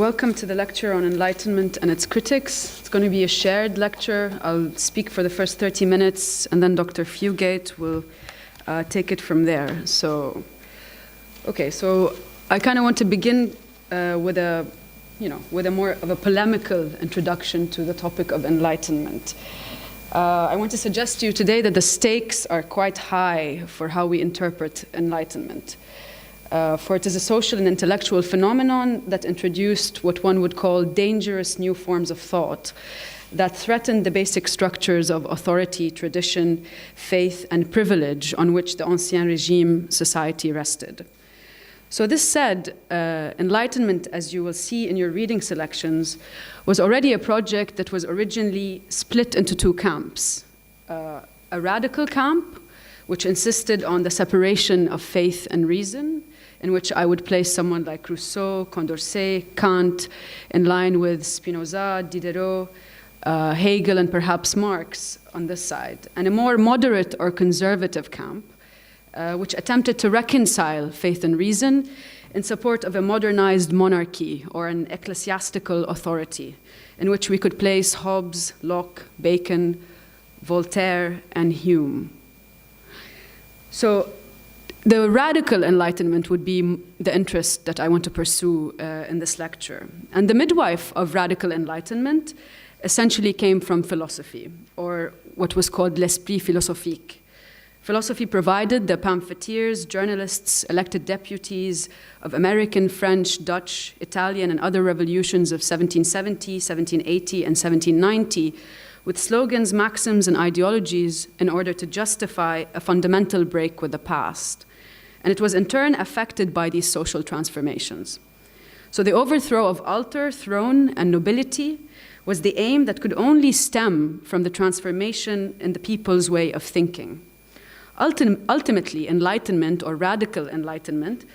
welcome to the lecture on enlightenment and its critics. It's going to be a shared lecture. I'll speak for the first 30 minutes, and then Dr. Fugate will take it from there. So I kind of want to begin with a more of a polemical introduction to the topic of enlightenment. I want to suggest to you today that the stakes are quite high for how we interpret enlightenment. For it is a social and intellectual phenomenon that introduced what one would call dangerous new forms of thought that threatened the basic structures of authority, tradition, faith, and privilege on which the Ancien Régime society rested. So this said, enlightenment, as you will see in your reading selections, was already a project that was originally split into two camps. A radical camp, which insisted on the separation of faith and reason, in which I would place someone like Rousseau, Condorcet, Kant, in line with Spinoza, Diderot, Hegel, and perhaps Marx on this side, and a more moderate or conservative camp, which attempted to reconcile faith and reason in support of a modernized monarchy or an ecclesiastical authority, in which we could place Hobbes, Locke, Bacon, Voltaire, and Hume. So the radical enlightenment would be the interest that I want to pursue in this lecture. And the midwife of radical enlightenment essentially came from philosophy, or what was called l'esprit philosophique. Philosophy provided the pamphleteers, journalists, elected deputies of American, French, Dutch, Italian, and other revolutions of 1770, 1780, and 1790 with slogans, maxims, and ideologies in order to justify a fundamental break with the past. And it was in turn affected by these social transformations. So the overthrow of altar, throne, and nobility was the aim that could only stem from the transformation in the people's way of thinking. Ultimately, enlightenment, or radical enlightenment,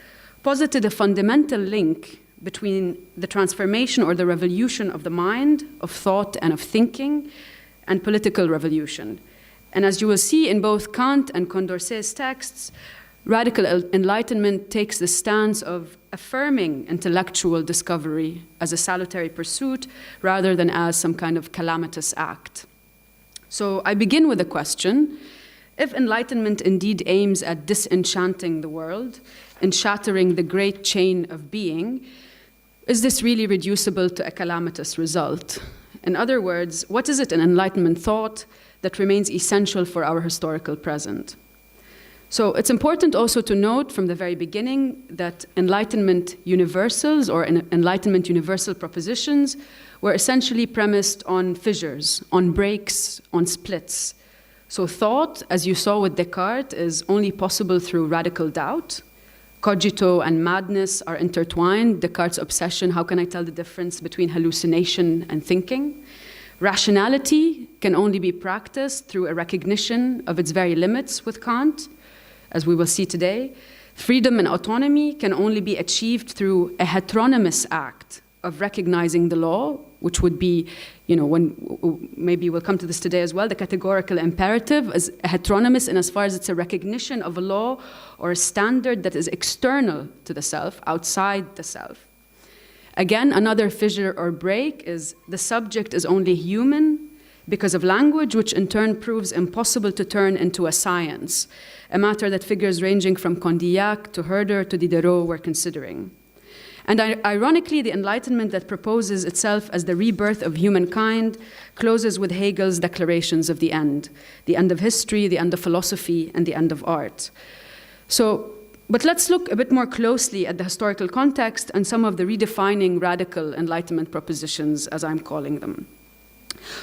posited a fundamental link between the transformation or the revolution of the mind, of thought, and of thinking, and political revolution. And as you will see in both Kant and Condorcet's texts, radical enlightenment takes the stance of affirming intellectual discovery as a salutary pursuit rather than as some kind of calamitous act. So I begin with a question. If enlightenment indeed aims at disenchanting the world and shattering the great chain of being, is this really reducible to a calamitous result? In other words, what is it in Enlightenment thought that remains essential for our historical present? So it's important also to note from the very beginning that Enlightenment universals or Enlightenment universal propositions were essentially premised on fissures, on breaks, on splits. So thought, as you saw with Descartes, is only possible through radical doubt. Cogito and madness are intertwined. Descartes' obsession, how can I tell the difference between hallucination and thinking? Rationality can only be practiced through a recognition of its very limits with Kant, as we will see today. Freedom and autonomy can only be achieved through a heteronymous act of recognizing the law, which would be, maybe we'll come to this today as well, the categorical imperative is heteronymous in as far as it's a recognition of a law or a standard that is external to the self, outside the self. Again, another fissure or break is the subject is only human because of language, which in turn proves impossible to turn into a science, a matter that figures ranging from Condillac to Herder to Diderot were considering. And ironically, the Enlightenment that proposes itself as the rebirth of humankind closes with Hegel's declarations of the end of history, the end of philosophy, and the end of art. But let's look a bit more closely at the historical context and some of the redefining radical Enlightenment propositions, as I'm calling them.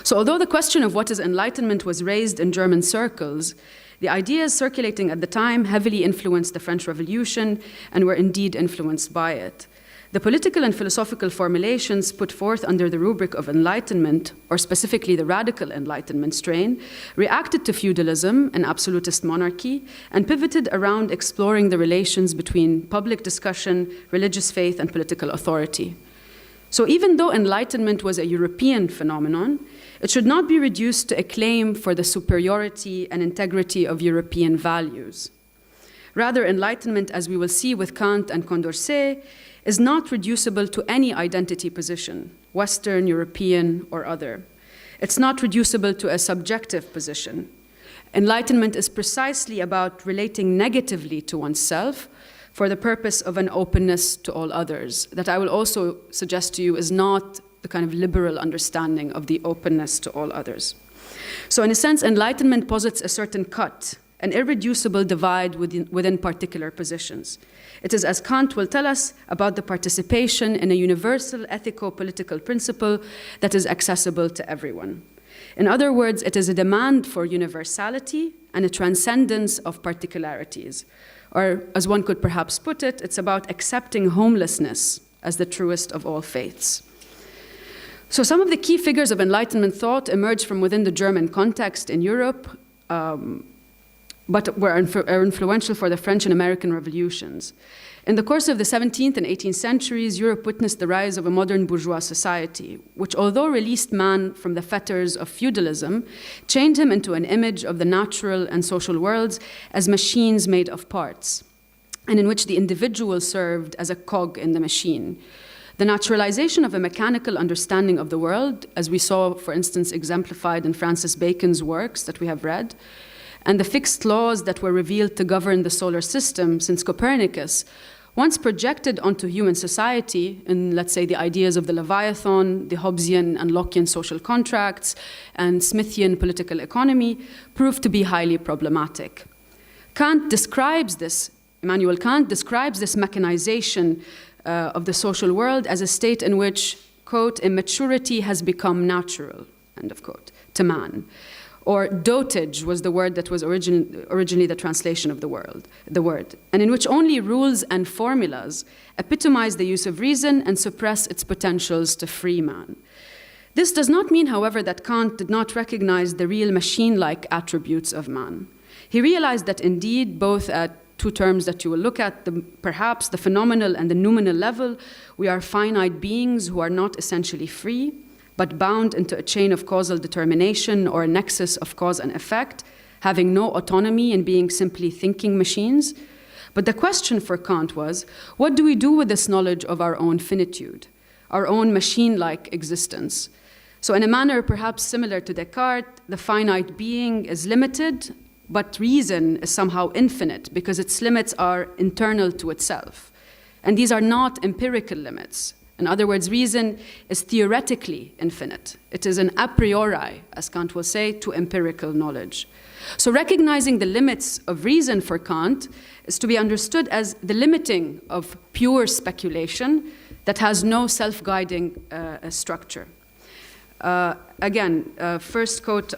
So although the question of what is Enlightenment was raised in German circles, the ideas circulating at the time heavily influenced the French Revolution and were indeed influenced by it. The political and philosophical formulations put forth under the rubric of Enlightenment, or specifically the radical Enlightenment strain, reacted to feudalism and absolutist monarchy and pivoted around exploring the relations between public discussion, religious faith, and political authority. So even though Enlightenment was a European phenomenon, it should not be reduced to a claim for the superiority and integrity of European values. Rather, enlightenment, as we will see with Kant and Condorcet, is not reducible to any identity position, Western, European, or other. It's not reducible to a subjective position. Enlightenment is precisely about relating negatively to oneself for the purpose of an openness to all others, that I will also suggest to you is not the kind of liberal understanding of the openness to all others. So in a sense, enlightenment posits a certain cut, an irreducible divide within particular positions. It is, as Kant will tell us, about the participation in a universal ethico-political principle that is accessible to everyone. In other words, it is a demand for universality and a transcendence of particularities. Or, as one could perhaps put it, it's about accepting homelessness as the truest of all faiths. So some of the key figures of Enlightenment thought emerged from within the German context in Europe, but were influential for the French and American revolutions. In the course of the 17th and 18th centuries, Europe witnessed the rise of a modern bourgeois society, which, although released man from the fetters of feudalism, chained him into an image of the natural and social worlds as machines made of parts, and in which the individual served as a cog in the machine. The naturalization of a mechanical understanding of the world, as we saw, for instance, exemplified in Francis Bacon's works that we have read, and the fixed laws that were revealed to govern the solar system since Copernicus, once projected onto human society in, let's say, the ideas of the Leviathan, the Hobbesian and Lockean social contracts, and Smithian political economy, proved to be highly problematic. Immanuel Kant describes this mechanization of the social world as a state in which, quote, immaturity has become natural, end of quote, to man. Or dotage was the word that was originally the translation of the word, and in which only rules and formulas epitomize the use of reason and suppress its potentials to free man. This does not mean, however, that Kant did not recognize the real machine-like attributes of man. He realized that indeed, both at two terms that you will look at, perhaps the phenomenal and the noumenal level, we are finite beings who are not essentially free, but bound into a chain of causal determination or a nexus of cause and effect, having no autonomy and being simply thinking machines. But the question for Kant was, what do we do with this knowledge of our own finitude, our own machine-like existence? So in a manner perhaps similar to Descartes, the finite being is limited, but reason is somehow infinite because its limits are internal to itself. And these are not empirical limits. In other words, reason is theoretically infinite. It is an a priori, as Kant will say, to empirical knowledge. So recognizing the limits of reason for Kant is to be understood as the limiting of pure speculation that has no self-guiding structure. First quote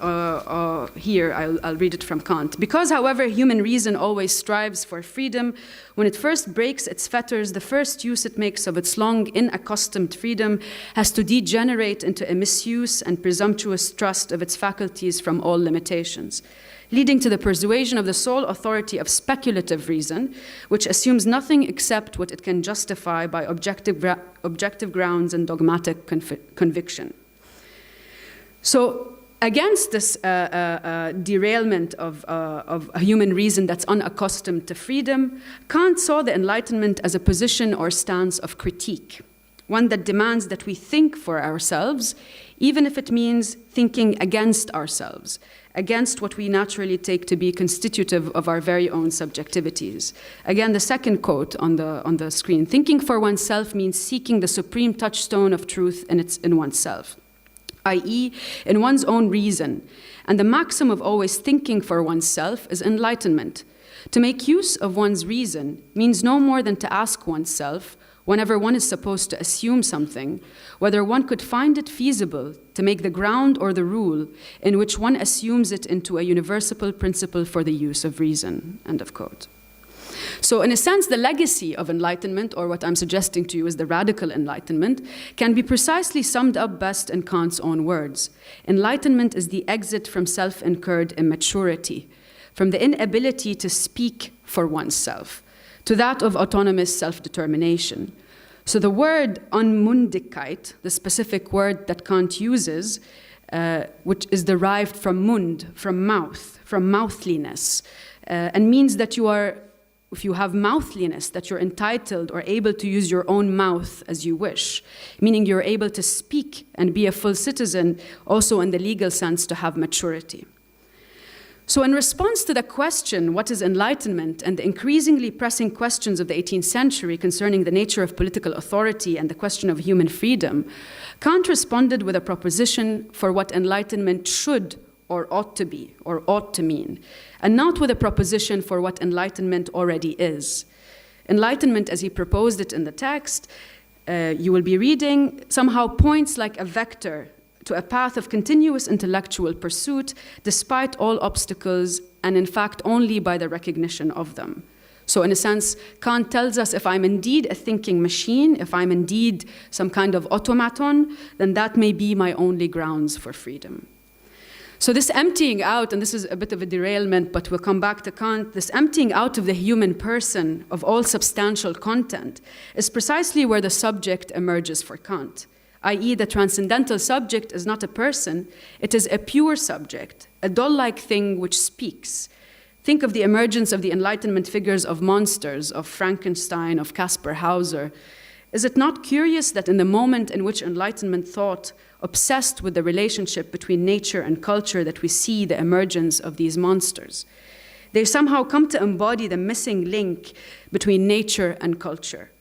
here, I'll read it from Kant. Because, however, human reason always strives for freedom, when it first breaks its fetters, the first use it makes of its long unaccustomed freedom has to degenerate into a misuse and presumptuous trust of its faculties from all limitations, leading to the persuasion of the sole authority of speculative reason, which assumes nothing except what it can justify by objective grounds and dogmatic conviction. So against this derailment of a human reason that's unaccustomed to freedom, Kant saw the Enlightenment as a position or stance of critique, one that demands that we think for ourselves, even if it means thinking against ourselves, against what we naturally take to be constitutive of our very own subjectivities. Again, the second quote on the screen, thinking for oneself means seeking the supreme touchstone of truth in oneself, i.e., in one's own reason. And the maxim of always thinking for oneself is enlightenment. To make use of one's reason means no more than to ask oneself, whenever one is supposed to assume something, whether one could find it feasible to make the ground or the rule in which one assumes it into a universal principle for the use of reason, end of quote. So in a sense, the legacy of enlightenment, or what I'm suggesting to you is the radical enlightenment, can be precisely summed up best in Kant's own words. Enlightenment is the exit from self-incurred immaturity, from the inability to speak for oneself, to that of autonomous self-determination. So the word Unmündigkeit, the specific word that Kant uses, which is derived from mund, from mouth, from mouthliness, and means that you are if you have mouthliness, that you're entitled or able to use your own mouth as you wish, meaning you're able to speak and be a full citizen, also in the legal sense to have maturity. So in response to the question, what is enlightenment, and the increasingly pressing questions of the 18th century concerning the nature of political authority and the question of human freedom, Kant responded with a proposition for what enlightenment should or ought to be, or ought to mean, and not with a proposition for what enlightenment already is. Enlightenment, as he proposed it in the text, you will be reading, somehow points like a vector to a path of continuous intellectual pursuit, despite all obstacles, and in fact only by the recognition of them. So in a sense, Kant tells us if I'm indeed a thinking machine, if I'm indeed some kind of automaton, then that may be my only grounds for freedom. So this emptying out, and this is a bit of a derailment, but we'll come back to Kant, this emptying out of the human person of all substantial content is precisely where the subject emerges for Kant, i.e. the transcendental subject is not a person, it is a pure subject, a doll-like thing which speaks. Think of the emergence of the Enlightenment figures of monsters, of Frankenstein, of Caspar Hauser. Is it not curious that in the moment in which Enlightenment thought obsessed with the relationship between nature and culture that we see the emergence of these monsters? They somehow come to embody the missing link between nature and culture.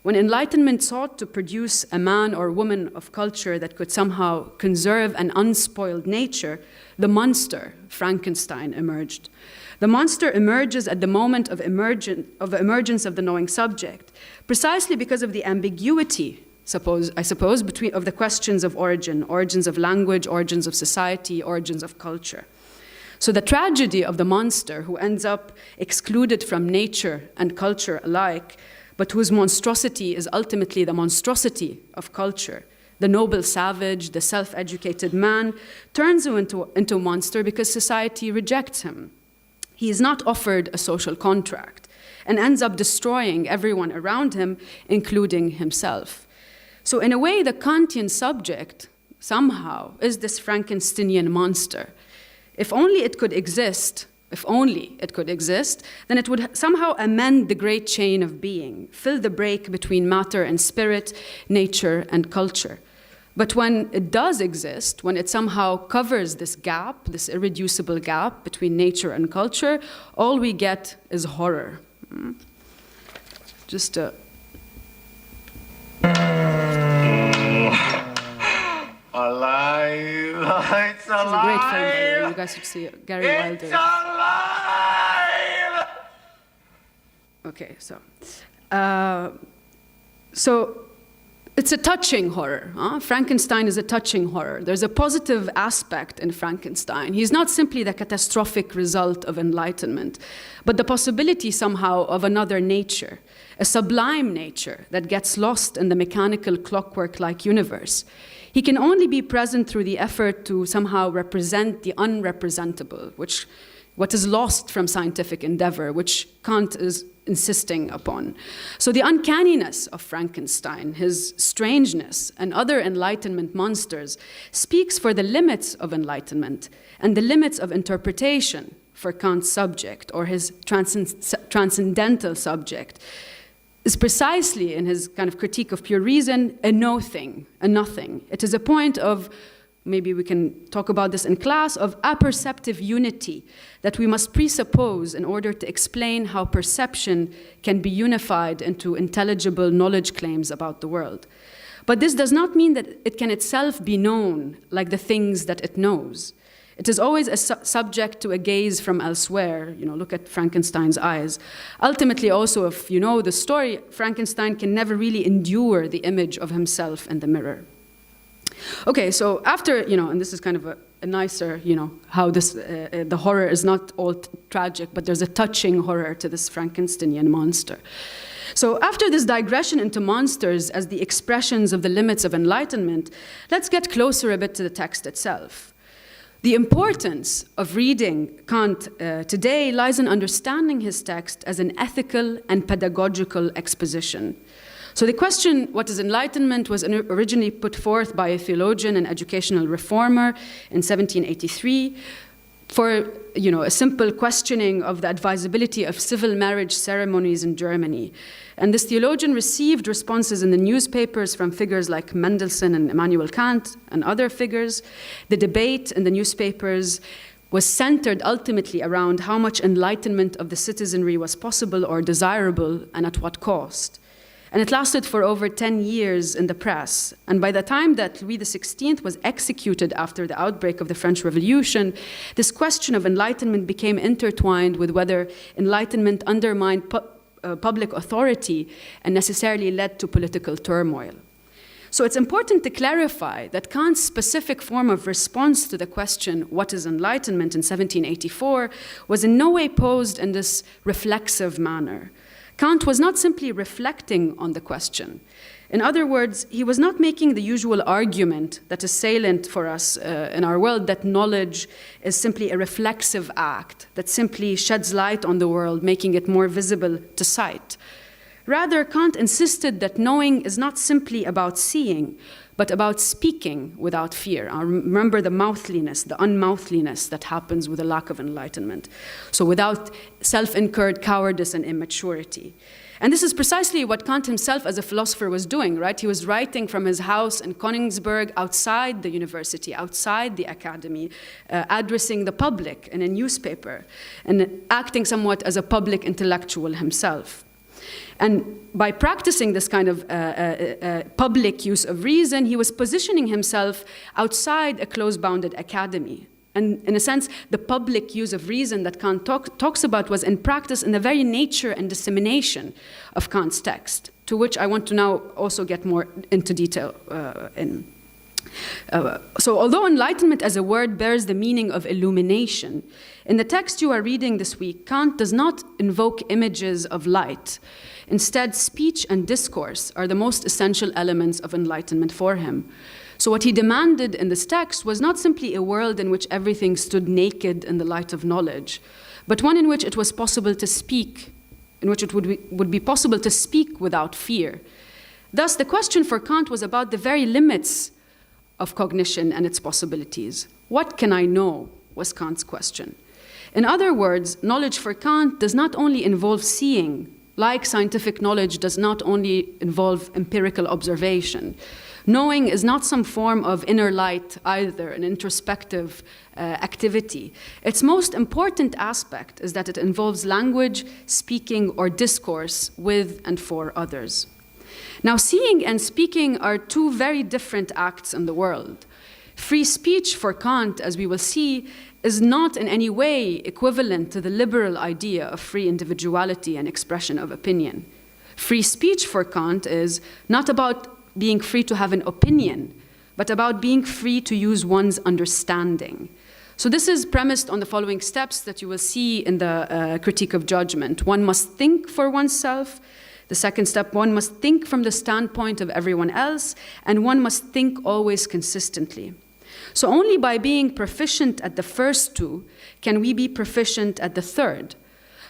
When Enlightenment sought to produce a man or woman of culture that could somehow conserve an unspoiled nature, the monster, Frankenstein, emerged. The monster emerges at the moment of emergence of the knowing subject, precisely because of the ambiguity, I suppose, of the questions of origin, origins of language, origins of society, origins of culture. So the tragedy of the monster who ends up excluded from nature and culture alike, but whose monstrosity is ultimately the monstrosity of culture, the noble savage, the self-educated man, turns him into a monster because society rejects him. He is not offered a social contract and ends up destroying everyone around him, including himself. So in a way, the Kantian subject, somehow, is this Frankensteinian monster. If only it could exist, then it would somehow amend the great chain of being, fill the break between matter and spirit, nature and culture. But when it does exist, when it somehow covers this gap, this irreducible gap between nature and culture, all we get is horror. Just a... Alive! It's alive! This is a great film, by the way. You guys should see it. Gary Wilder. It's alive! Okay, so it's a touching horror. Frankenstein is a touching horror. There's a positive aspect in Frankenstein. He's not simply the catastrophic result of enlightenment, but the possibility somehow of another nature, a sublime nature that gets lost in the mechanical clockwork-like universe. He can only be present through the effort to somehow represent the unrepresentable, what is lost from scientific endeavor, which Kant is insisting upon. So the uncanniness of Frankenstein, his strangeness, and other Enlightenment monsters speaks for the limits of enlightenment and the limits of interpretation for Kant's subject, or his transcendental subject, is precisely in his kind of critique of pure reason, a no-thing, a nothing. It is a point of, maybe we can talk about this in class, of apperceptive unity that we must presuppose in order to explain how perception can be unified into intelligible knowledge claims about the world. But this does not mean that it can itself be known like the things that it knows. It is always subject to a gaze from elsewhere. Look at Frankenstein's eyes. Ultimately, also, if you know the story, Frankenstein can never really endure the image of himself in the mirror. Okay, so after, and this is kind of a nicer, how this, the horror is not all tragic, but there's a touching horror to this Frankensteinian monster. So after this digression into monsters as the expressions of the limits of enlightenment, let's get closer a bit to the text itself. The importance of reading Kant today lies in understanding his text as an ethical and pedagogical exposition. So the question, what is enlightenment, was originally put forth by a theologian and educational reformer in 1783. for a simple questioning of the advisability of civil marriage ceremonies in Germany. And this theologian received responses in the newspapers from figures like Mendelssohn and Immanuel Kant and other figures. The debate in the newspapers was centered ultimately around how much enlightenment of the citizenry was possible or desirable and at what cost. And it lasted for over 10 years in the press. And by the time that Louis XVI was executed after the outbreak of the French Revolution, this question of enlightenment became intertwined with whether enlightenment undermined public authority and necessarily led to political turmoil. So it's important to clarify that Kant's specific form of response to the question, what is enlightenment, in 1784, was in no way posed in this reflexive manner. Kant was not simply reflecting on the question. In other words, he was not making the usual argument that is salient for us in our world, that knowledge is simply a reflexive act, that simply sheds light on the world, making it more visible to sight. Rather, Kant insisted that knowing is not simply about seeing, but about speaking without fear. Remember the mouthliness, the unmouthliness that happens with a lack of enlightenment. So without self-incurred cowardice and immaturity. And this is precisely what Kant himself as a philosopher was doing, right? He was writing from his house in Königsberg, outside the university, outside the academy, addressing the public in a newspaper, and acting somewhat as a public intellectual himself. And by practicing this kind of public use of reason, he was positioning himself outside a close-bounded academy. And in a sense, the public use of reason that Kant talks about was in practice in the very nature and dissemination of Kant's text, to which I want to now also get more into detail So although enlightenment as a word bears the meaning of illumination, in the text you are reading this week, Kant does not invoke images of light. Instead, speech and discourse are the most essential elements of enlightenment for him. So what he demanded in this text was not simply a world in which everything stood naked in the light of knowledge, but one in which it was possible to speak, in which it would be possible to speak without fear. Thus, the question for Kant was about the very limits of cognition and its possibilities. What can I know, was Kant's question. In other words, knowledge for Kant does not only involve seeing, like scientific knowledge does not only involve empirical observation. Knowing is not some form of inner light either, an introspective activity. Its most important aspect is that it involves language, speaking, or discourse with and for others. Now, seeing and speaking are two very different acts in the world. Free speech for Kant, as we will see, is not in any way equivalent to the liberal idea of free individuality and expression of opinion. Free speech for Kant is not about being free to have an opinion, but about being free to use one's understanding. So this is premised on the following steps that you will see in the critique of judgment. One must think for oneself. The second step, one must think from the standpoint of everyone else, and one must think always consistently. So only by being proficient at the first two can we be proficient at the third.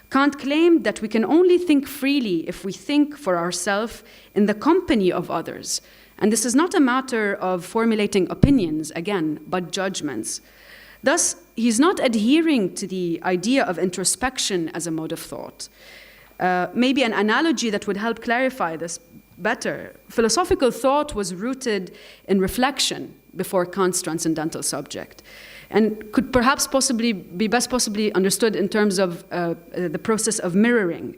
Kant claimed that we can only think freely if we think for ourselves in the company of others. And this is not a matter of formulating opinions, again, but judgments. Thus, he's not adhering to the idea of introspection as a mode of thought. Maybe an analogy that would help clarify this better. Philosophical thought was rooted in reflection before Kant's transcendental subject, and could perhaps be best possibly understood in terms of the process of mirroring,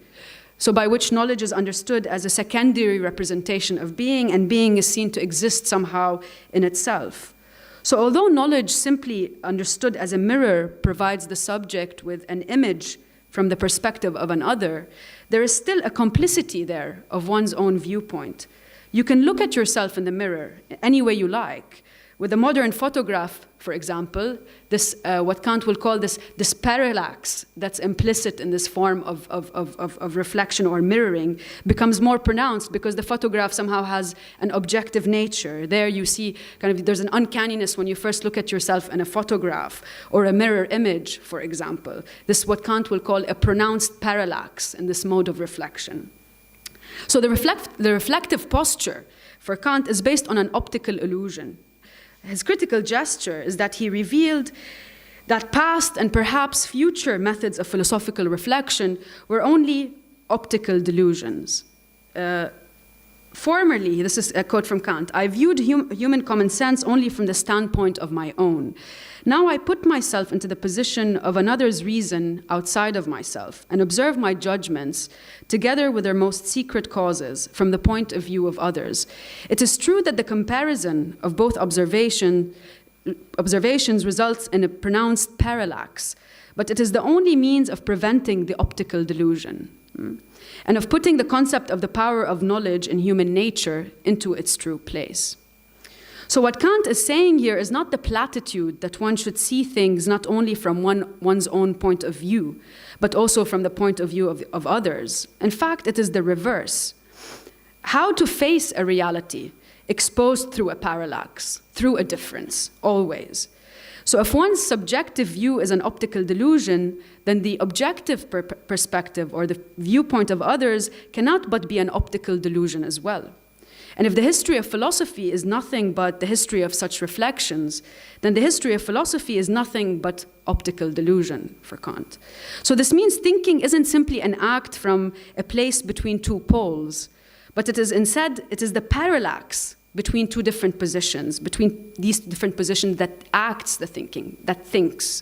so by which knowledge is understood as a secondary representation of being, and being is seen to exist somehow in itself. So although knowledge simply understood as a mirror provides the subject with an image from the perspective of another, there is still a complicity there of one's own viewpoint. You can look at yourself in the mirror any way you like. With a modern photograph, for example, this what Kant will call this parallax that's implicit in this form of reflection or mirroring becomes more pronounced because the photograph somehow has an objective nature. There you see there's an uncanniness when you first look at yourself in a photograph or a mirror image, for example. This is what Kant will call a pronounced parallax in this mode of reflection. So the reflective posture for Kant is based on an optical illusion. His critical gesture is that he revealed that past and perhaps future methods of philosophical reflection were only optical delusions. Formerly, this is a quote from Kant, I viewed human common sense only from the standpoint of my own. Now I put myself into the position of another's reason outside of myself and observe my judgments together with their most secret causes from the point of view of others. It is true that the comparison of both observations results in a pronounced parallax, but it is the only means of preventing the optical delusion. And of putting the concept of the power of knowledge in human nature into its true place. So what Kant is saying here is not the platitude that one should see things not only from one's own point of view, but also from the point of view of others. In fact, it is the reverse. How to face a reality exposed through a parallax, through a difference, always. So if one's subjective view is an optical delusion, then the objective perspective or the viewpoint of others cannot but be an optical delusion as well. And if the history of philosophy is nothing but the history of such reflections, then the history of philosophy is nothing but optical delusion for Kant. So this means thinking isn't simply an act from a place between two poles, but it is instead, it is the parallax between two different positions, between these different positions that acts the thinking, that thinks.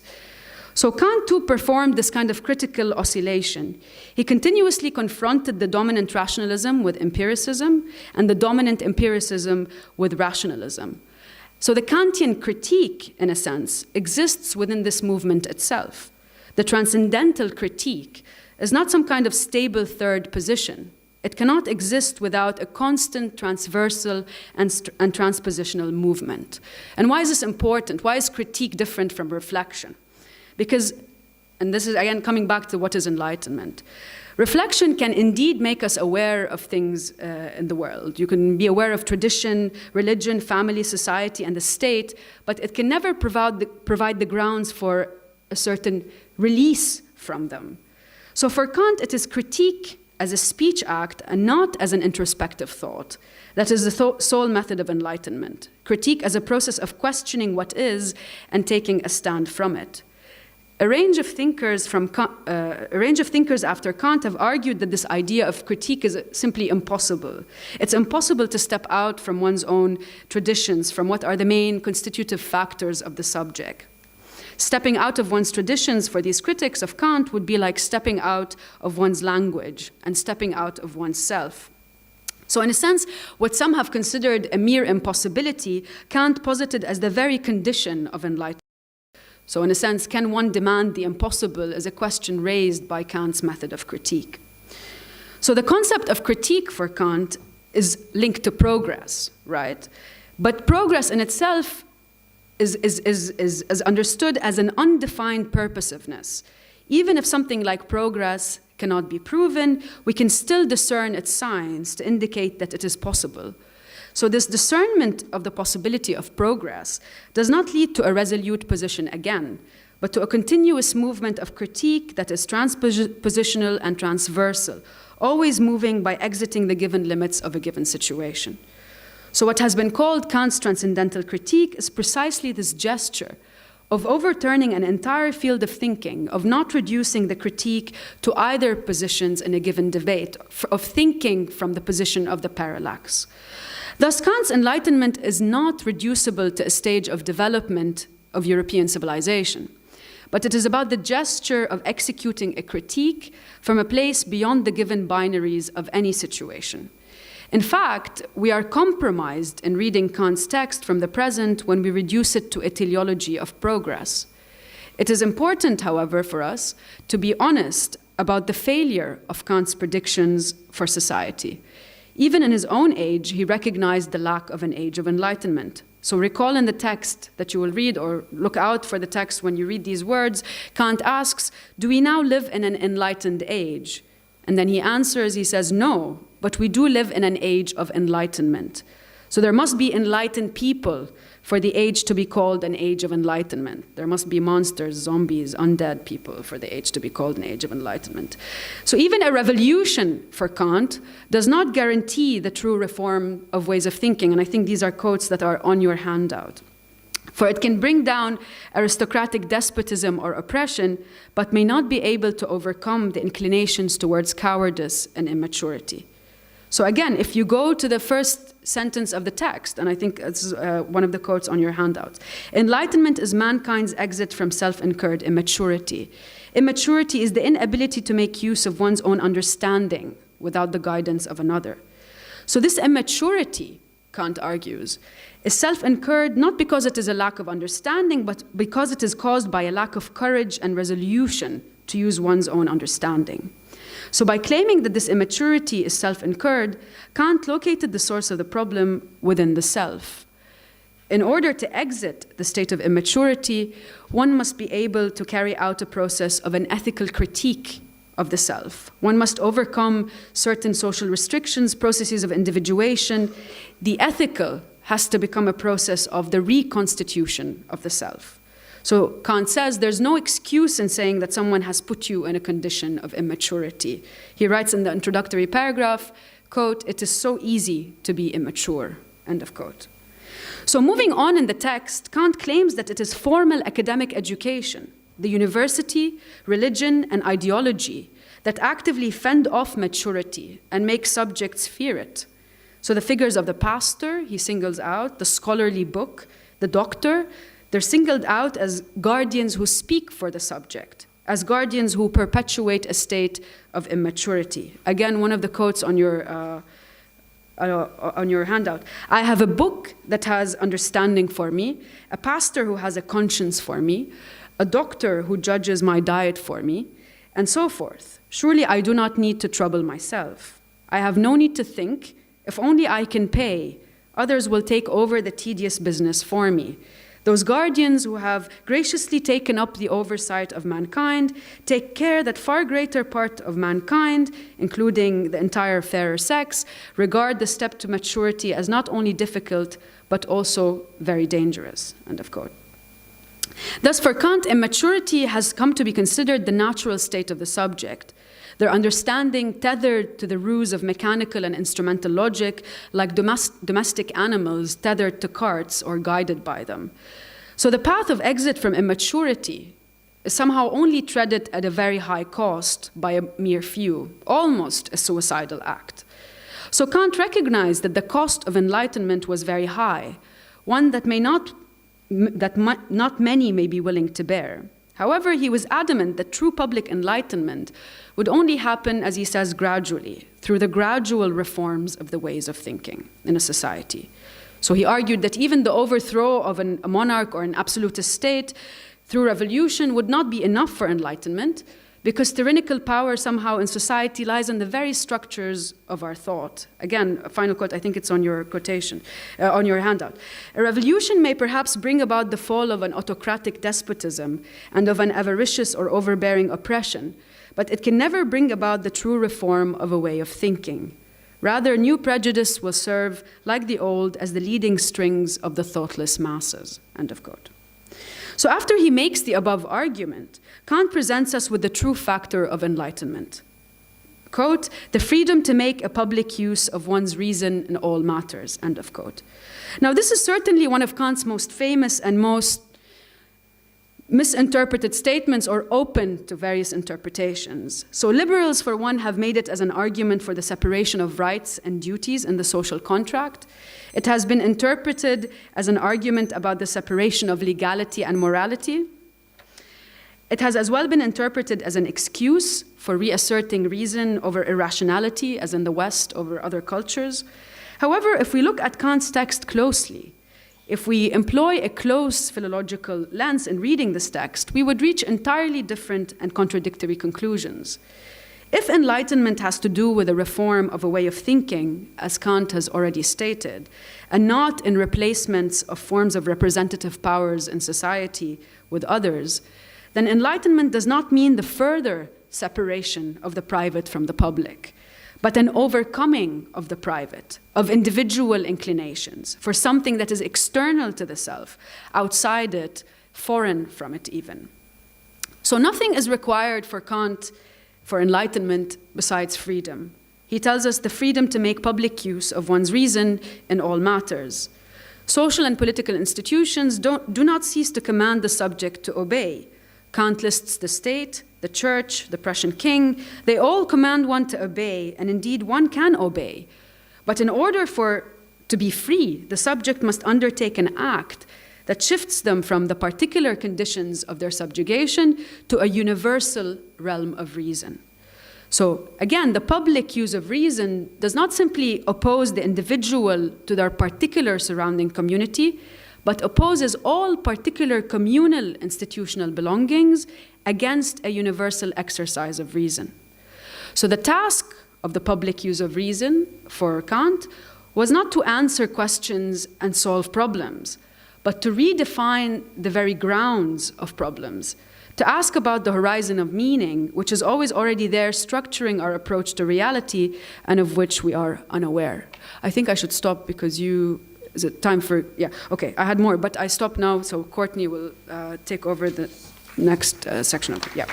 So Kant too performed this kind of critical oscillation. He continuously confronted the dominant rationalism with empiricism and the dominant empiricism with rationalism. So the Kantian critique, in a sense, exists within this movement itself. The transcendental critique is not some kind of stable third position. It cannot exist without a constant transversal and transpositional movement. And why is this important? Why is critique different from reflection? Because, and this is again coming back to what is enlightenment, reflection can indeed make us aware of things in the world. You can be aware of tradition, religion, family, society, and the state, but it can never provide the grounds for a certain release from them. So for Kant, it is critique as a speech act and not as an introspective thought. That is the sole method of enlightenment. Critique as a process of questioning what is and taking a stand from it. A range of thinkers after Kant have argued that this idea of critique is simply impossible. It's impossible to step out from one's own traditions, from what are the main constitutive factors of the subject. Stepping out of one's traditions for these critics of Kant would be like stepping out of one's language and stepping out of oneself. So in a sense, what some have considered a mere impossibility, Kant posited as the very condition of enlightenment. So in a sense, can one demand the impossible is a question raised by Kant's method of critique. So the concept of critique for Kant is linked to progress, right? But progress in itself is understood as an undefined purposiveness. Even if something like progress cannot be proven, we can still discern its signs to indicate that it is possible. So this discernment of the possibility of progress does not lead to a resolute position again, but to a continuous movement of critique that is transpositional and transversal, always moving by exiting the given limits of a given situation. So what has been called Kant's transcendental critique is precisely this gesture of overturning an entire field of thinking, of not reducing the critique to either positions in a given debate, of thinking from the position of the parallax. Thus, Kant's enlightenment is not reducible to a stage of development of European civilization, but it is about the gesture of executing a critique from a place beyond the given binaries of any situation. In fact, we are compromised in reading Kant's text from the present when we reduce it to a teleology of progress. It is important, however, for us to be honest about the failure of Kant's predictions for society. Even in his own age, he recognized the lack of an age of enlightenment. So recall in the text that you will read, or look out for the text when you read these words, Kant asks, do we now live in an enlightened age? And then he answers, he says, no, but we do live in an age of enlightenment. So there must be enlightened people for the age to be called an age of enlightenment. There must be monsters, zombies, undead people for the age to be called an age of enlightenment. So even a revolution for Kant does not guarantee the true reform of ways of thinking. And I think these are quotes that are on your handout. For it can bring down aristocratic despotism or oppression, but may not be able to overcome the inclinations towards cowardice and immaturity. So again, if you go to the first sentence of the text, and I think this is one of the quotes on your handouts, enlightenment is mankind's exit from self-incurred immaturity. Immaturity is the inability to make use of one's own understanding without the guidance of another. So this immaturity, Kant argues, is self-incurred not because it is a lack of understanding, but because it is caused by a lack of courage and resolution to use one's own understanding. So by claiming that this immaturity is self-incurred, Kant located the source of the problem within the self. In order to exit the state of immaturity, one must be able to carry out a process of an ethical critique of the self. One must overcome certain social restrictions, processes of individuation. The ethical has to become a process of the reconstitution of the self. So Kant says there's no excuse in saying that someone has put you in a condition of immaturity. He writes in the introductory paragraph, quote, "It is so easy to be immature," end of quote. So moving on in the text, Kant claims that it is formal academic education, the university, religion, and ideology that actively fend off maturity and make subjects fear it. So the figures of the pastor, he singles out, the scholarly book, the doctor, they're singled out as guardians who speak for the subject, as guardians who perpetuate a state of immaturity. Again, one of the quotes on your handout. "I have a book that has understanding for me, a pastor who has a conscience for me, a doctor who judges my diet for me, and so forth. Surely I do not need to trouble myself. I have no need to think. If only I can pay, others will take over the tedious business for me. Those guardians who have graciously taken up the oversight of mankind take care that far greater part of mankind, including the entire fairer sex, regard the step to maturity as not only difficult, but also very dangerous," end of quote. Thus, for Kant, immaturity has come to be considered the natural state of the subject, their understanding tethered to the ruse of mechanical and instrumental logic, like domestic animals tethered to carts or guided by them. So the path of exit from immaturity is somehow only treaded at a very high cost by a mere few, almost a suicidal act. So Kant recognized that the cost of enlightenment was very high, one that not many may be willing to bear. However, he was adamant that true public enlightenment would only happen, as he says, gradually, through the gradual reforms of the ways of thinking in a society. So he argued that even the overthrow of a monarch or an absolutist state through revolution would not be enough for enlightenment, because tyrannical power somehow in society lies in the very structures of our thought. Again, a final quote, I think it's on your quotation, on your handout. "A revolution may perhaps bring about the fall of an autocratic despotism and of an avaricious or overbearing oppression, but it can never bring about the true reform of a way of thinking. Rather, new prejudice will serve, like the old, as the leading strings of the thoughtless masses," end of quote. So after he makes the above argument, Kant presents us with the true factor of enlightenment. Quote, "The freedom to make a public use of one's reason in all matters," end of quote. Now, this is certainly one of Kant's most famous and most misinterpreted statements, or open to various interpretations. So liberals, for one, have made it as an argument for the separation of rights and duties in the social contract. It has been interpreted as an argument about the separation of legality and morality. It has as well been interpreted as an excuse for reasserting reason over irrationality, as in the West over other cultures. However, if we look at Kant's text closely, if we employ a close philological lens in reading this text, we would reach entirely different and contradictory conclusions. If enlightenment has to do with a reform of a way of thinking, as Kant has already stated, and not in replacements of forms of representative powers in society with others, then enlightenment does not mean the further separation of the private from the public, but an overcoming of the private, of individual inclinations, for something that is external to the self, outside it, foreign from it even. So nothing is required for Kant for enlightenment besides freedom. He tells us the freedom to make public use of one's reason in all matters. Social and political institutions do not cease to command the subject to obey. Kant lists the state, the church, the Prussian king. They all command one to obey, and indeed one can obey. But in order to be free, the subject must undertake an act that shifts them from the particular conditions of their subjugation to a universal realm of reason. So again, the public use of reason does not simply oppose the individual to their particular surrounding community, but opposes all particular communal institutional belongings against a universal exercise of reason. So the task of the public use of reason for Kant was not to answer questions and solve problems, but to redefine the very grounds of problems, to ask about the horizon of meaning, which is always already there, structuring our approach to reality, and of which we are unaware. I think I should stop because is it time for, yeah, okay, I had more, but I stop now, so Courtney will take over the next section of it, yeah.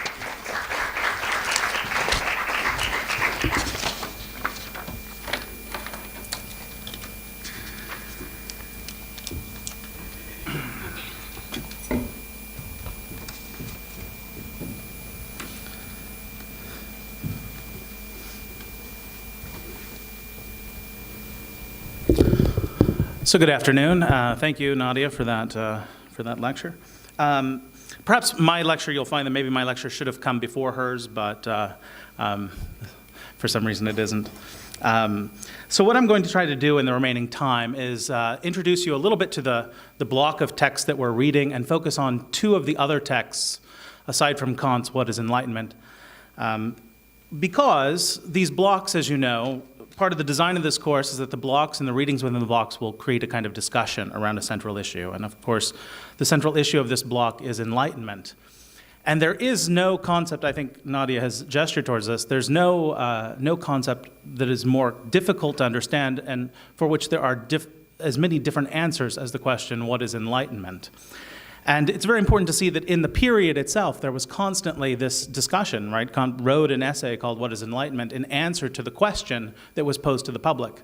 So good afternoon. Thank you, Nadia, for that lecture. Perhaps my lecture, you'll find that maybe my lecture should have come before hers, but for some reason it isn't. So what I'm going to try to do in the remaining time is introduce you a little bit to the block of texts that we're reading and focus on two of the other texts, aside from Kant's What is Enlightenment? Because these blocks, as you know, part of the design of this course is that the blocks and the readings within the blocks will create a kind of discussion around a central issue. And of course, the central issue of this block is enlightenment. And there is no concept, I think Nadia has gestured towards this, there's no concept that is more difficult to understand and for which there are as many different answers as the question, what is enlightenment? And it's very important to see that in the period itself, there was constantly this discussion, right? Kant wrote an essay called What is Enlightenment in answer to the question that was posed to the public.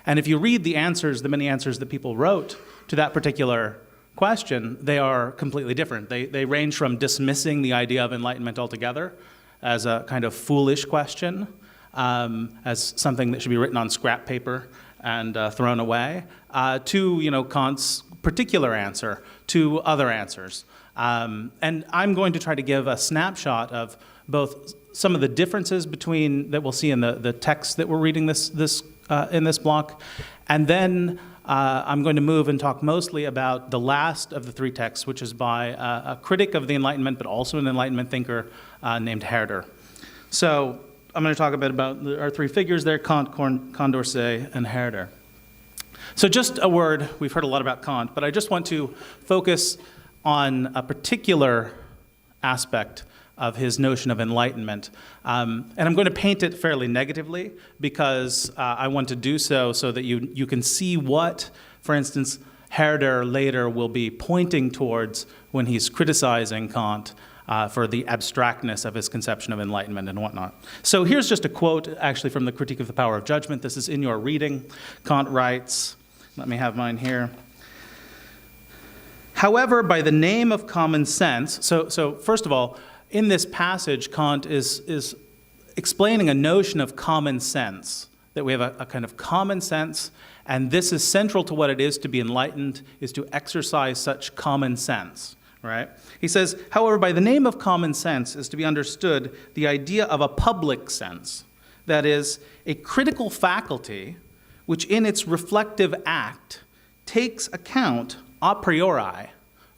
And if you read the answers, the many answers that people wrote to that particular question, they are completely different. They range from dismissing the idea of enlightenment altogether as a kind of foolish question, as something that should be written on scrap paper and thrown away, to Kant's particular answer to other answers. And I'm going to try to give a snapshot of both some of the differences that we'll see in the text that we're reading in this block, and then I'm going to move and talk mostly about the last of the three texts, which is by a critic of the Enlightenment, but also an Enlightenment thinker named Herder. So I'm going to talk a bit about our three figures there, Kant, Condorcet, and Herder. So just a word, we've heard a lot about Kant, but I just want to focus on a particular aspect of his notion of enlightenment. And I'm going to paint it fairly negatively because I want to do so that you can see what, for instance, Herder later will be pointing towards when he's criticizing Kant for the abstractness of his conception of enlightenment and whatnot. So here's just a quote actually from the Critique of the Power of Judgment. This is in your reading. Kant writes, let me have mine here. However, by the name of common sense, so first of all, in this passage, Kant is explaining a notion of common sense, that we have a kind of common sense, and this is central to what it is to be enlightened, is to exercise such common sense, right? He says, however, by the name of common sense is to be understood the idea of a public sense, that is, a critical faculty which in its reflective act takes account a priori.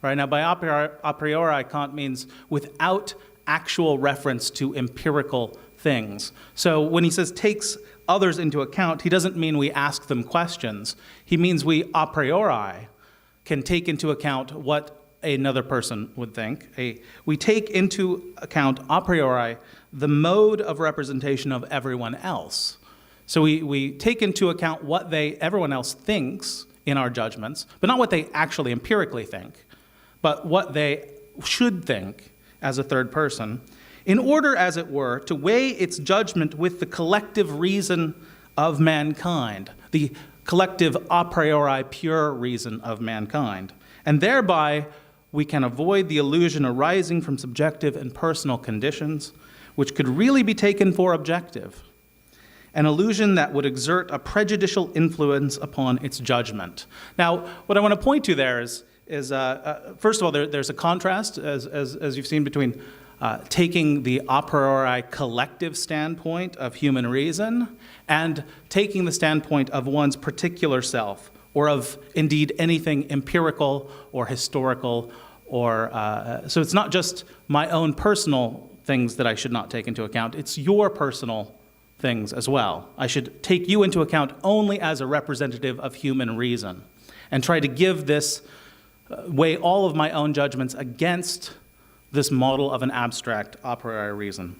Right? Now, by a priori, Kant means without actual reference to empirical things. So when he says takes others into account, he doesn't mean we ask them questions. He means we a priori can take into account what another person would think. We take into account a priori the mode of representation of everyone else. So we take into account what everyone else thinks in our judgments, but not what they actually empirically think, but what they should think as a third person, in order, as it were, to weigh its judgment with the collective reason of mankind. The collective a priori pure reason of mankind. And thereby, we can avoid the illusion arising from subjective and personal conditions, which could really be taken for objective, an illusion that would exert a prejudicial influence upon its judgment. Now, what I want to point to there is first of all, there's a contrast, as you've seen, between taking the a priori collective standpoint of human reason and taking the standpoint of one's particular self, or of, indeed, anything empirical or historical, or so it's not just my own personal things that I should not take into account, it's your personal things as well. I should take you into account only as a representative of human reason and try to give this, weigh all of my own judgments against this model of an abstract a priori reason.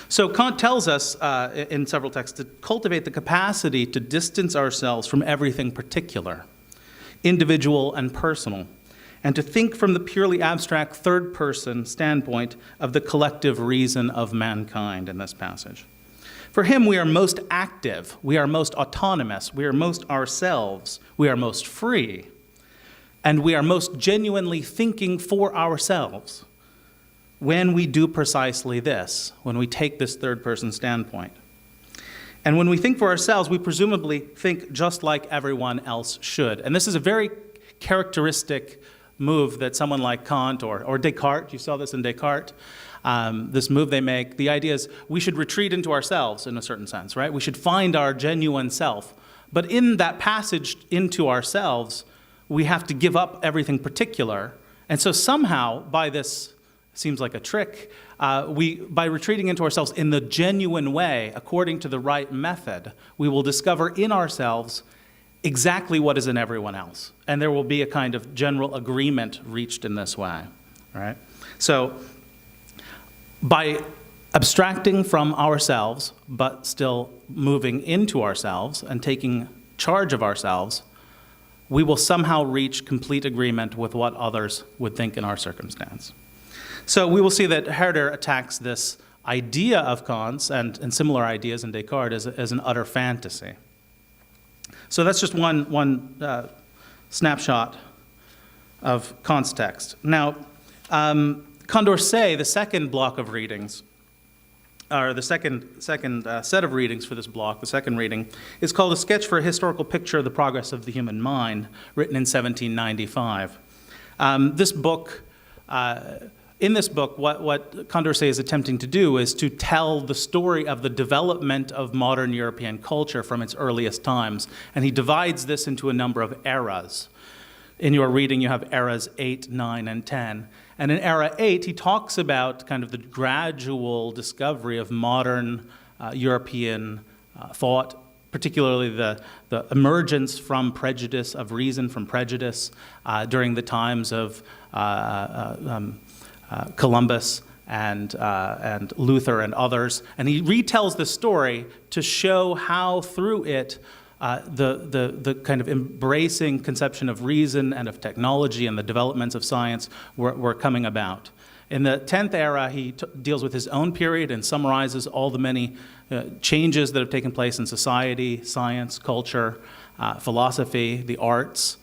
So Kant tells us in several texts to cultivate the capacity to distance ourselves from everything particular, individual and personal, and to think from the purely abstract third-person standpoint of the collective reason of mankind in this passage. For him, we are most active, we are most autonomous, we are most ourselves, we are most free, and we are most genuinely thinking for ourselves when we do precisely this, when we take this third-person standpoint. And when we think for ourselves, we presumably think just like everyone else should. And this is a very characteristic move that someone like Kant or Descartes, you saw this in Descartes, this move they make. The idea is we should retreat into ourselves in a certain sense, right? We should find our genuine self. But in that passage into ourselves, we have to give up everything particular. And so somehow, by this, seems like a trick, by retreating into ourselves in the genuine way, according to the right method, we will discover in ourselves exactly what is in everyone else. And there will be a kind of general agreement reached in this way, right? So by abstracting from ourselves, but still moving into ourselves and taking charge of ourselves, we will somehow reach complete agreement with what others would think in our circumstance. So we will see that Herder attacks this idea of Kant's and similar ideas in Descartes as an utter fantasy. So that's just one snapshot of Kant's text. Now, Condorcet, the second block of readings, or the second set of readings for this block, the second reading, is called A Sketch for a Historical Picture of the Progress of the Human Mind, written in 1795. In this book, what Condorcet is attempting to do is to tell the story of the development of modern European culture from its earliest times, and he divides this into a number of eras. In your reading, you have eras 8, 9, and 10. And in era 8, he talks about kind of the gradual discovery of modern European thought, particularly the emergence from prejudice, of reason from prejudice, during the times of Columbus and Luther and others. And he retells the story to show how through it the kind of embracing conception of reason and of technology and the developments of science were coming about. In the 10th era, he deals with his own period and summarizes all the many changes that have taken place in society, science, culture, philosophy, the arts,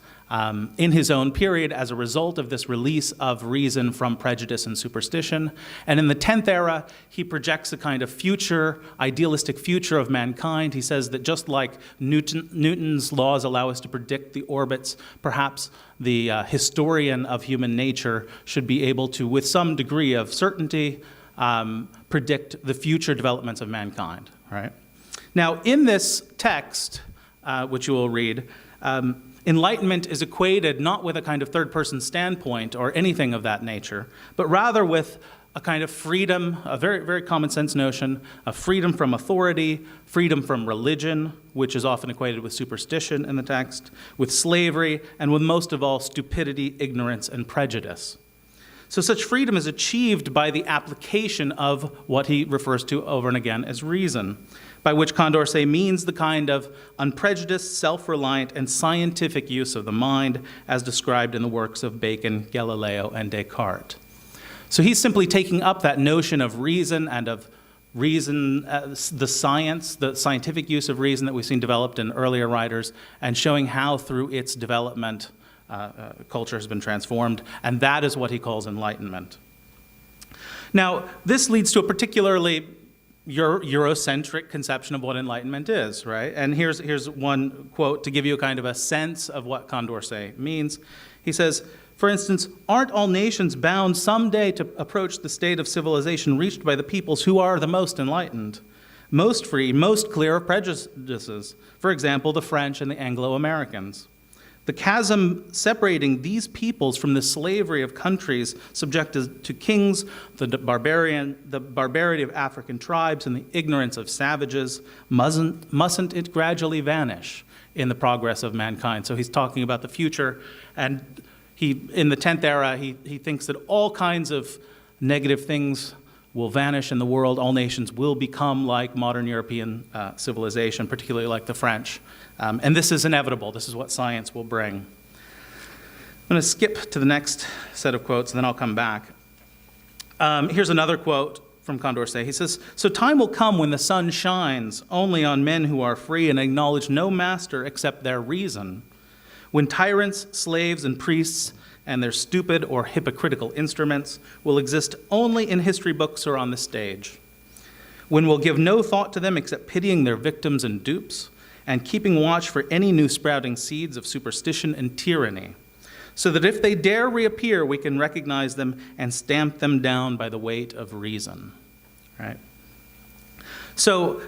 in his own period as a result of this release of reason from prejudice and superstition. And in the 10th era, he projects a kind of future, idealistic future of mankind. He says that just like Newton's laws allow us to predict the orbits, perhaps the historian of human nature should be able to, with some degree of certainty, predict the future developments of mankind, right? Now, in this text, which you will read, enlightenment is equated not with a kind of third-person standpoint or anything of that nature, but rather with a kind of freedom, a very, very common sense notion of freedom from authority, freedom from religion, which is often equated with superstition in the text, with slavery, and with most of all, stupidity, ignorance, and prejudice. So such freedom is achieved by the application of what he refers to over and again as reason, by which Condorcet means the kind of unprejudiced, self-reliant, and scientific use of the mind as described in the works of Bacon, Galileo, and Descartes. So he's simply taking up that notion of reason and of reason, the science, the scientific use of reason that we've seen developed in earlier writers, and showing how through its development culture has been transformed, and that is what he calls enlightenment. Now, this leads to a particularly Eurocentric conception of what enlightenment is, right? And here's one quote to give you a kind of a sense of what Condorcet means. He says, for instance, aren't all nations bound someday to approach the state of civilization reached by the peoples who are the most enlightened, most free, most clear of prejudices? For example, the French and the Anglo-Americans. The chasm separating these peoples from the slavery of countries subjected to kings, the barbarity of African tribes, and the ignorance of savages, mustn't it gradually vanish in the progress of mankind? So he's talking about the future, and in the 10th era, he thinks that all kinds of negative things will vanish in the world. All nations will become like modern European civilization, particularly like the French. And this is inevitable. This is what science will bring. I'm going to skip to the next set of quotes, and then I'll come back. Here's another quote from Condorcet. He says, "So time will come when the sun shines only on men who are free and acknowledge no master except their reason. When tyrants, slaves, and priests and their stupid or hypocritical instruments will exist only in history books or on the stage. When we'll give no thought to them except pitying their victims and dupes, and keeping watch for any new sprouting seeds of superstition and tyranny, so that if they dare reappear, we can recognize them and stamp them down by the weight of reason." Right? So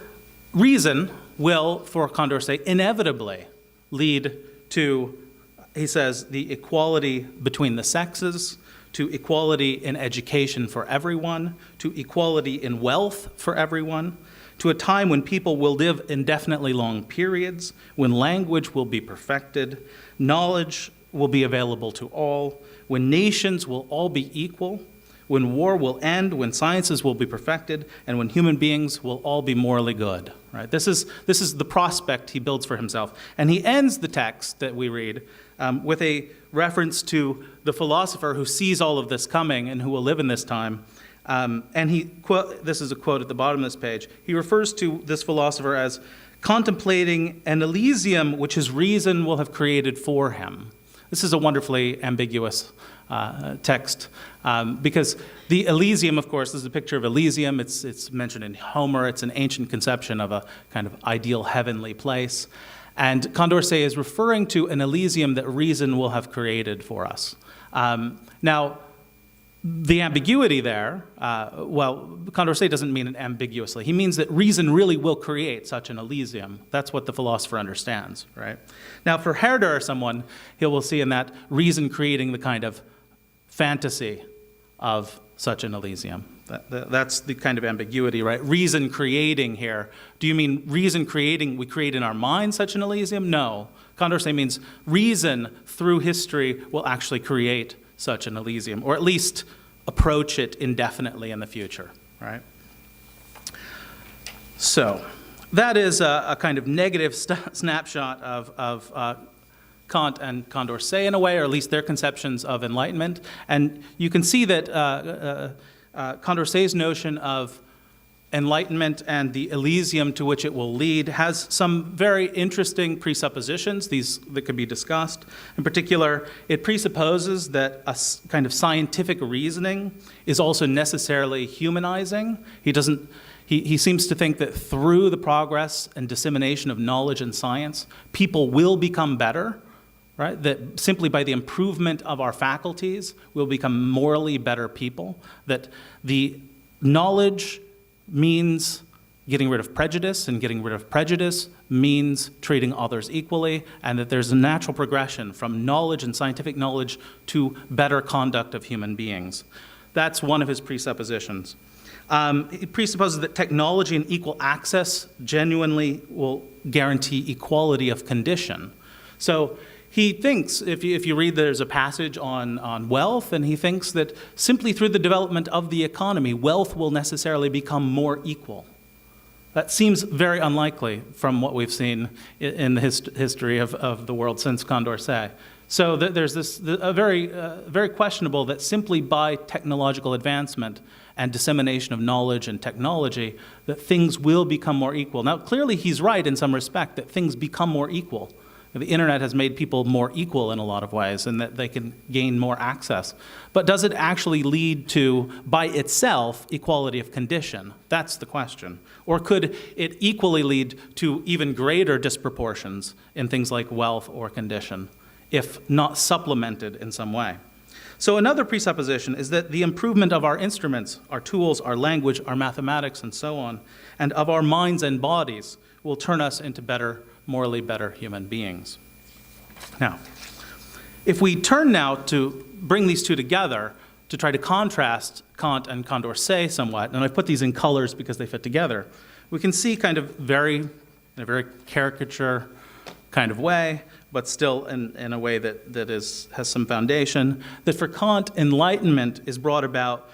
reason will, for Condorcet, inevitably lead to, he says, the equality between the sexes, to equality in education for everyone, to equality in wealth for everyone, to a time when people will live indefinitely long periods, when language will be perfected, knowledge will be available to all, when nations will all be equal, when war will end, when sciences will be perfected, and when human beings will all be morally good. Right? This is the prospect he builds for himself. And he ends the text that we read with a reference to the philosopher who sees all of this coming and who will live in this time. And this is a quote at the bottom of this page. He refers to this philosopher as contemplating an Elysium which his reason will have created for him. This is a wonderfully ambiguous text, because the Elysium, of course, is a picture of Elysium. It's mentioned in Homer. It's an ancient conception of a kind of ideal heavenly place. And Condorcet is referring to an Elysium that reason will have created for us. Now, the ambiguity there, Condorcet doesn't mean it ambiguously. He means that reason really will create such an Elysium. That's what the philosopher understands, right? Now, for Herder or someone, he will see in that reason creating the kind of fantasy of such an Elysium. That's the kind of ambiguity, right? Reason creating here. Do you mean reason creating, we create in our mind such an Elysium? No. Condorcet means reason through history will actually create such an Elysium, or at least approach it indefinitely in the future, right? So that is a kind of negative snapshot of Kant and Condorcet in a way, or at least their conceptions of enlightenment. And you can see that Condorcet's notion of enlightenment and the Elysium to which it will lead has some very interesting presuppositions, these that could be discussed. In particular, it presupposes that a kind of scientific reasoning is also necessarily humanizing. He seems to think that through the progress and dissemination of knowledge and science, people will become better, right? That simply by the improvement of our faculties, we'll become morally better people. That the knowledge means getting rid of prejudice, and getting rid of prejudice means treating others equally, and that there's a natural progression from knowledge and scientific knowledge to better conduct of human beings. That's one of his presuppositions. He presupposes that technology and equal access genuinely will guarantee equality of condition. So he thinks, if you read, there's a passage on wealth, and he thinks that simply through the development of the economy, wealth will necessarily become more equal. That seems very unlikely from what we've seen in the history of the world since Condorcet. So there's very questionable that simply by technological advancement and dissemination of knowledge and technology, that things will become more equal. Now, clearly he's right in some respect that things become more equal. The internet has made people more equal in a lot of ways and that they can gain more access. But does it actually lead to, by itself, equality of condition? That's the question. Or could it equally lead to even greater disproportions in things like wealth or condition, if not supplemented in some way? So another presupposition is that the improvement of our instruments, our tools, our language, our mathematics, and so on, and of our minds and bodies will turn us into better, morally better human beings. Now, if we turn now to bring these two together to try to contrast Kant and Condorcet somewhat, and I put these in colors because they fit together, we can see kind of in a very caricature kind of way, but still in a way that has some foundation, that for Kant, enlightenment is brought about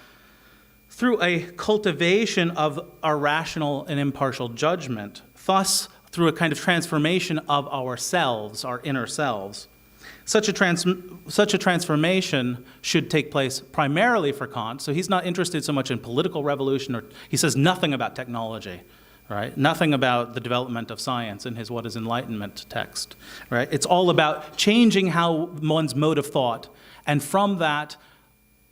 through a cultivation of our rational and impartial judgment, thus through a kind of transformation of ourselves, our inner selves. Such a transformation should take place primarily for Kant, so he's not interested so much in political revolution, or he says nothing about technology, right? Nothing about the development of science in his What is Enlightenment text, right? It's all about changing how one's mode of thought, and from that,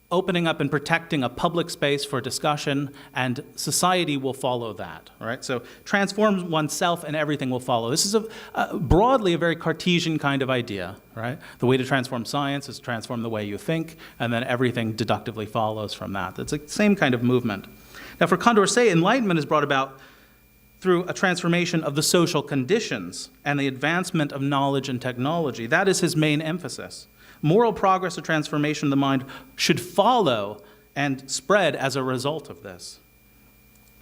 opening up and protecting a public space for discussion, and society will follow that, right? So transform oneself and everything will follow. This is broadly a very Cartesian kind of idea, right? The way to transform science is to transform the way you think, and then everything deductively follows from that. It's the same kind of movement. Now for Condorcet, enlightenment is brought about through a transformation of the social conditions and the advancement of knowledge and technology. That is his main emphasis. Moral progress or transformation of the mind should follow and spread as a result of this.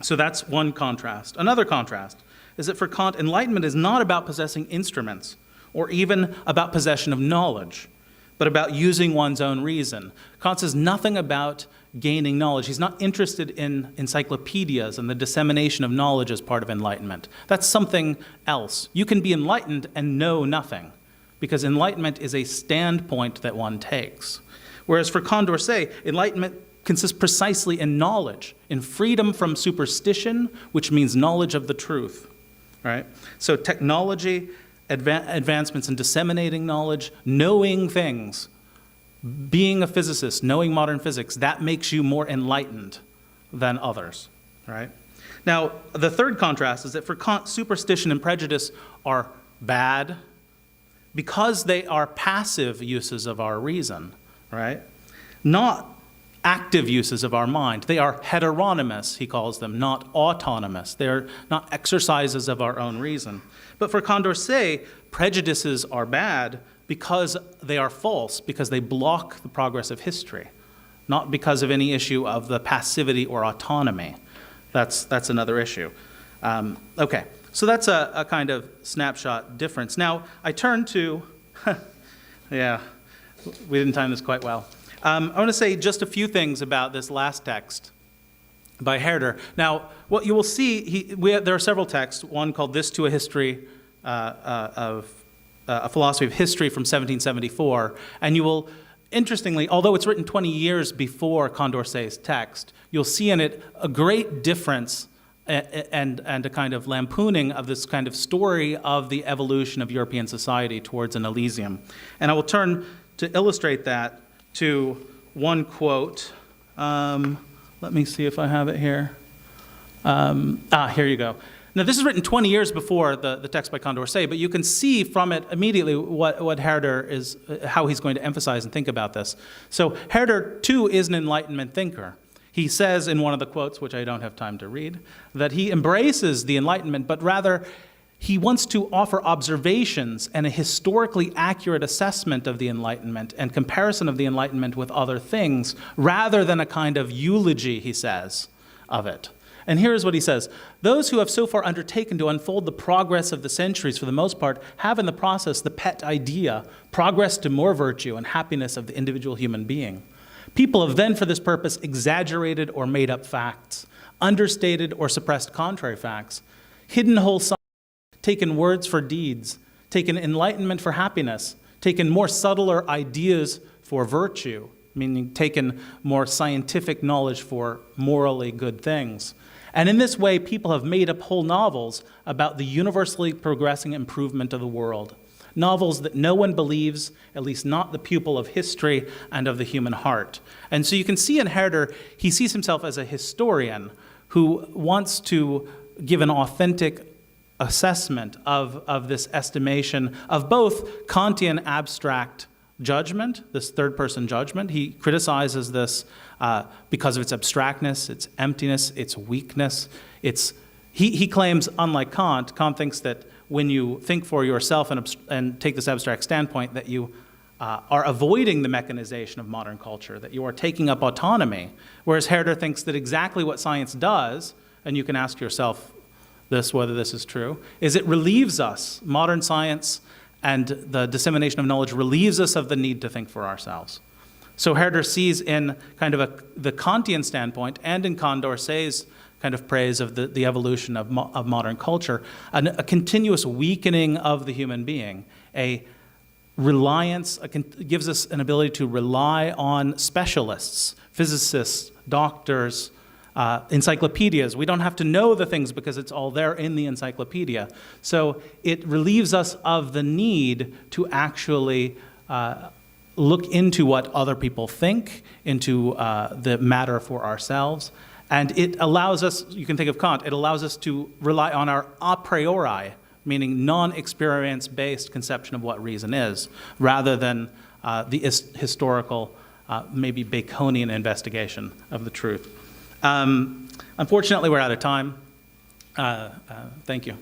So that's one contrast. Another contrast is that for Kant, enlightenment is not about possessing instruments or even about possession of knowledge, but about using one's own reason. Kant says nothing about gaining knowledge. He's not interested in encyclopedias and the dissemination of knowledge as part of enlightenment. That's something else. You can be enlightened and know nothing, because enlightenment is a standpoint that one takes. Whereas for Condorcet, enlightenment consists precisely in knowledge, in freedom from superstition, which means knowledge of the truth, right? So technology, advancements in disseminating knowledge, knowing things, being a physicist, knowing modern physics, that makes you more enlightened than others, right? Now, the third contrast is that for Kant, superstition and prejudice are bad, because they are passive uses of our reason, right? Not active uses of our mind. They are heteronymous, he calls them, not autonomous. They're not exercises of our own reason. But for Condorcet, prejudices are bad because they are false, because they block the progress of history, not because of any issue of the passivity or autonomy. That's another issue. Okay. So that's a kind of snapshot difference. Now, I turn to, yeah, we didn't time this quite well. I want to say just a few things about this last text by Herder. Now, what you will see, there are several texts, one called This to a History a Philosophy of History from 1774, and you will, interestingly, although it's written 20 years before Condorcet's text, you'll see in it a great difference and a kind of lampooning of this kind of story of the evolution of European society towards an Elysium. And I will turn to illustrate that to one quote. Let me see if I have it here. Here you go. Now, this is written 20 years before the text by Condorcet, but you can see from it immediately what Herder is, how he's going to emphasize and think about this. So Herder, too, is an Enlightenment thinker. He says in one of the quotes, which I don't have time to read, that he embraces the Enlightenment, but rather he wants to offer observations and a historically accurate assessment of the Enlightenment and comparison of the Enlightenment with other things, rather than a kind of eulogy, he says, of it. And here's what he says. Those who have so far undertaken to unfold the progress of the centuries, for the most part, have in the process the pet idea, progress to more virtue and happiness of the individual human being. People have then, for this purpose, exaggerated or made up facts, understated or suppressed contrary facts, hidden whole science, taken words for deeds, taken enlightenment for happiness, taken more subtler ideas for virtue, meaning taken more scientific knowledge for morally good things. And in this way, people have made up whole novels about the universally progressing improvement of the world. Novels that no one believes, at least not the pupil of history and of the human heart. And so you can see in Herder, he sees himself as a historian who wants to give an authentic assessment of this estimation of both Kantian abstract judgment, this third-person judgment. He criticizes this because of its abstractness, its emptiness, its weakness. He claims, unlike Kant thinks that when you think for yourself and take this abstract standpoint, that you are avoiding the mechanization of modern culture, that you are taking up autonomy, whereas Herder thinks that exactly what science does, and you can ask yourself whether this is true, is it relieves us, modern science and the dissemination of knowledge relieves us of the need to think for ourselves. So Herder sees in kind of the Kantian standpoint and in Condorcet's kind of praise of the evolution of modern culture, a continuous weakening of the human being, a reliance, gives us an ability to rely on specialists, physicists, doctors, encyclopedias. We don't have to know the things because it's all there in the encyclopedia. So it relieves us of the need to actually look into what other people think, into the matter for ourselves. And it allows us, you can think of Kant, it allows us to rely on our a priori, meaning non-experience-based conception of what reason is, rather than the historical, maybe Baconian investigation of the truth. Unfortunately, we're out of time. Thank you.